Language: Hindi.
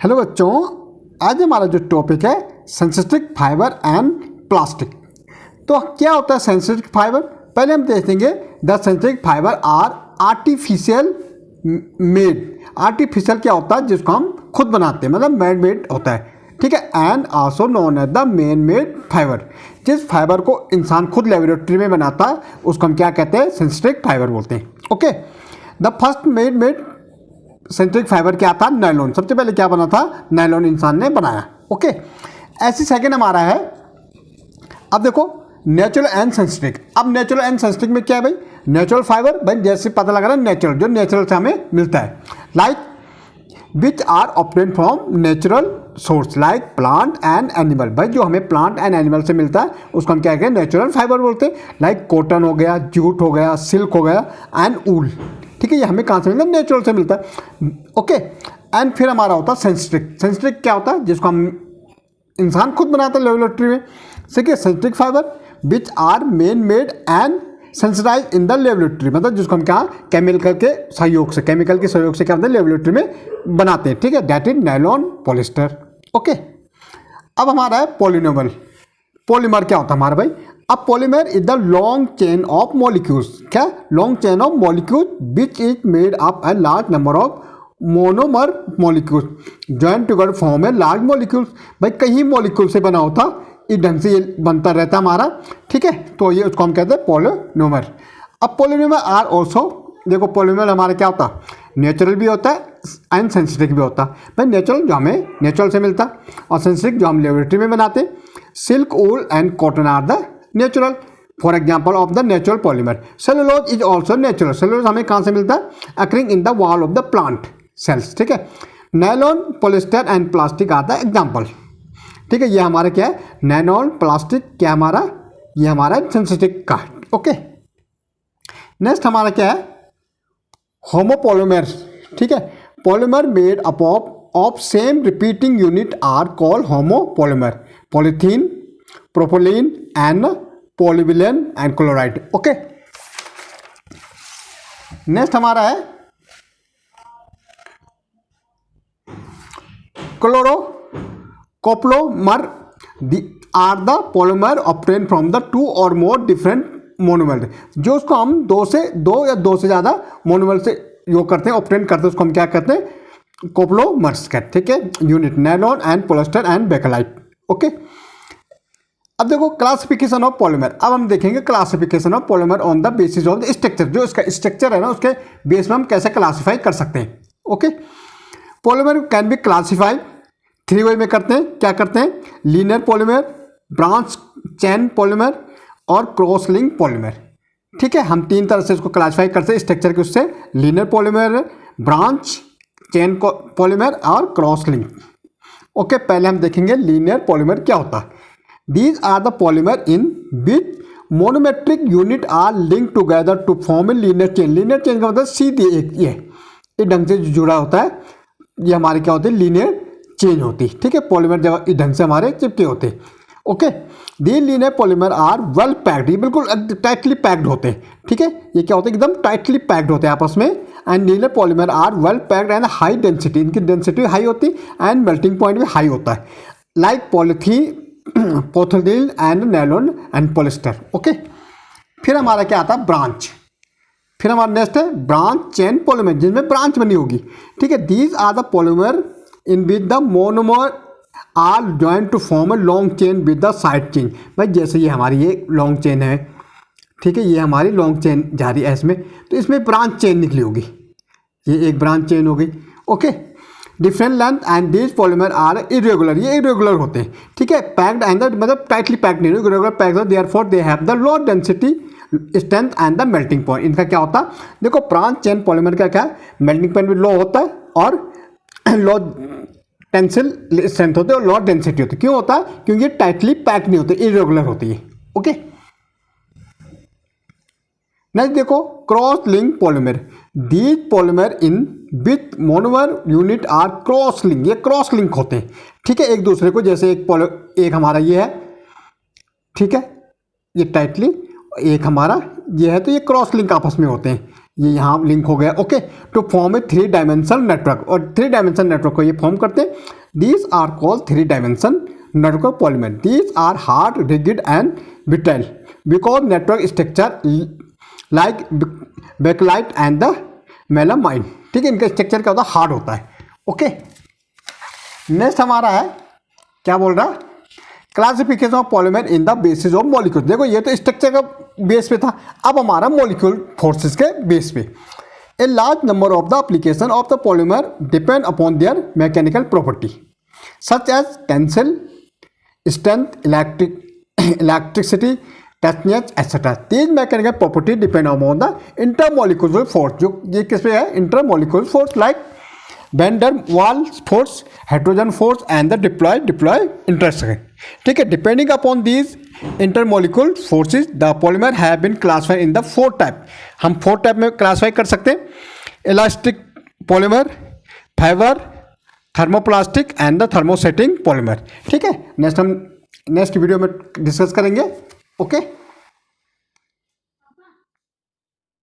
हेलो बच्चों, आज हमारा जो टॉपिक है सिंथेटिक फाइबर एंड प्लास्टिक। तो क्या होता है सिंथेटिक फाइबर? पहले हम देखेंगे the synthetic fibre or artificial made. Artificial क्या होता है? जिसको हम खुद बनाते हैं, मतलब मैन मेड होता है, ठीक है। And also known as the man made fibre. जिस फाइबर को इंसान खुद लेबोरेटरी में बनाता है उसको हम क्या कहते हैं? सिंथेटिक फाइबर बोलते हैं। Okay, the first made synthetic fibre क्या था? नायलॉन। सबसे पहले क्या बना था? नायलॉन इंसान ने बनाया। ओके, ऐसी सेकंड हमारा है, अब देखो नेचुरल एंड सिंथेटिक। अब नेचुरल एंड सिंथेटिक में क्या है भाई? नेचुरल फाइबर, भाई जैसे पता लग रहा है नेचुरल, जो नेचुरल से हमें मिलता है, like which are obtained from natural source like plant and animal. भाई जो हमें प्लांट एंड एनिमल से मिलता है उसको हम क्या कहते हैं? नेचुरल फाइबर बोलते हैं। लाइक कॉटन हो गया, जूट हो गया, सिल्क हो गया एंड ऊल, ठीक है। ये हमें कहाँ से मिलता है? नेचुरल से मिलता है। ओके, एंड फिर हमारा होता है सिंथेटिक। सिंथेटिक क्या होता है? जिसको हम इंसान खुद बनाता है लेबोरेटरी में। ठीक है, synthetic fibre which are man made and synthesised in the laboratory, मतलब जिसको हम क्या केमिकल के सहयोग से क्या करते हैं? लेबोरेटरी में बनाते हैं, ठीक है। That is nylon, polyester. Okay, अब हमारा है पॉलीनोमर। पॉलीमर क्या होता है हमारा भाई? अब polymer is the long chain of molecules. क्या? Long chain of molecule which is made up a large number of monomer molecules join together form a large molecules. भाई कहीं मॉलिक्यूल से बना होता, इस ढंग से ये बनता रहता हमारा, ठीक है। तो ये उसको हम कहते हैं पॉलीनोमर। अब पॉलीनोमर आर ऑल्सो, देखो पॉलीमर हमारा क्या होता है? नेचुरल भी होता है एंड सिंथेटिक भी होता है। भाई नेचुरल जो हमें नेचुरल से मिलता है और सिंथेटिक जो हम लेबोरेटरी में बनाते हैं। Silk, wool and cotton are the natural for example of the natural polymer. Cellulose is also natural. Cellulose हमें कहाँ से मिलता है? Occurring in the wall of the plant cells, ठीक है। Nylon, polyester and plastic are the example, ठीक है। ये हमारा क्या है? नायलॉन, प्लास्टिक, क्या हमारा? ये हमारा सिंथेटिक का। ओके, नेक्स्ट हमारा क्या है? होमोपॉलीमर, ठीक है। Polymer made up of same repeating unit are called homopolymer. Polythene, propylene and polyvinyl and chloride. Okay, next हमारा है chloro copolymer are the polymer obtain from the two or more different monomer. जो उसको हम दो या दो से ज़्यादा मोनोमर से योग करते हैं, ऑब्टेन करते हैं, उसको हम क्या कहते हैं? कोप्लोमर्स कहते हैं, ठीक है। Unit nylon and polyester and bakelite. Okay, अब देखो क्लासिफिकेशन ऑफ पॉलीमर। अब हम देखेंगे classification of polymer on the basis of the structure. जो इसका स्ट्रक्चर है ना, उसके बेस में हम कैसे क्लासीफाई कर सकते हैं। Okay, polymer can be classify three way में करते हैं। क्या करते हैं? Linear polymer, branch chain polymer और क्रॉस लिंक पॉलीमर, ठीक है। हम तीन तरह से इसको क्लासीफाई करते हैं स्ट्रक्चर के उससे। Linear polymer, branch chain polymer और क्रॉस लिंक। ओके, पहले हम देखेंगे लीनियर पॉलीमर क्या होता है। These are the polymer in which monometric unit are linked together to form a linear chain। linear chain का मतलब सीधी एक ये इस ढंग से जुड़ा होता है, ये हमारे क्या होते हैं? लीनियर चेन होती है, ठीक है। पॉलीमर जब इस ढंग से हमारे चिपके होते हैं। Okay, the linear polymer are well packed, ये बिल्कुल टाइटली पैक्ड होते हैं, ठीक है। ये क्या होते हैं? एकदम टाइटली पैक्ड होते हैं आपस में। And linear polymer are well packed and high density, इनकी डेंसिटी हाई होती है एंड मेल्टिंग पॉइंट भी हाई होता है। लाइक पॉलीथीन, पोथोलिन and nylon and polyester. Okay, फिर हमारा क्या आता है? ब्रांच। फिर हमारा नेक्स्ट है ब्रांच चेन पॉलीमर, जिनमें ब्रांच बनी होगी, ठीक है। These are the polymer in which the monomer are join to form a long chain with the side chain. भाई जैसे ये हमारी ये लॉन्ग चेन है, ठीक है, ये हमारी लॉन्ग चेन जा रही है इसमें, तो इसमें ब्रांच चेन निकली होगी, ये एक ब्रांच चेन हो गई। Okay, different length and these polymer are irregular, ये इरेगुलर होते हैं, ठीक है। पैक्ड एंड मतलब टाइटली पैक्ड नहीं, irregular packed, therefore they have the low density, strength and the melting point. इनका क्या होता है? देखो ब्रांच चेन पॉलीमर का क्या है? मेल्टिंग पॉइंट भी लो होता है और लो टेंसिल स्ट्रेंथ होती है और लो डेंसिटी होती है। क्यों होता है? क्योंकि ये टाइटली पैक्ड नहीं होते, इरेगुलर होती है। ओके, नेक्स्ट देखो cross link polymer. These polymer in with monomer unit are cross link, ये क्रॉस लिंक होते हैं, ठीक है, एक दूसरे को। जैसे एक हमारा ये है, ठीक है, ये टाइटली, एक हमारा ये है, तो ये क्रॉस लिंक आपस में होते हैं, ये यहाँ लिंक हो गया। Okay, to form a 3 dimensional network, और 3 डायमेंशनल नेटवर्क को ये फॉर्म करते हैं। These are called 3 dimension network polymer. These are hard, rigid and brittle because network structure like Bakelite and the melamine. ठीक है, इनका स्ट्रक्चर क्या होता है, हार्ड होता है। ओके, नेक्स्ट हमारा है, क्या बोल रहा है, classification of polymer in the basis of molecule. देखो ये तो स्ट्रक्चर का बेस पे था, अब हमारा मॉलिक्यूल फोर्सेस के बेस पे। A large number of the application of the polymer depend upon their mechanical property such as tensile strength, electricity, toughness etcetera. These mechanical property depend upon the intermolecular force. जो ये किस पे है, intermolecular force like van der Waals force, hydrogen force and the dipole interaction. ठीक है, depending upon these intermolecule forces the polymer have been classified in the 4 type. हम 4 टाइप में क्लासिफाई कर सकते हैं, elastic polymer, fibre, thermoplastic and the thermosetting polymer. ठीक है, नेक्स्ट वीडियो में डिस्कस करेंगे। ओके।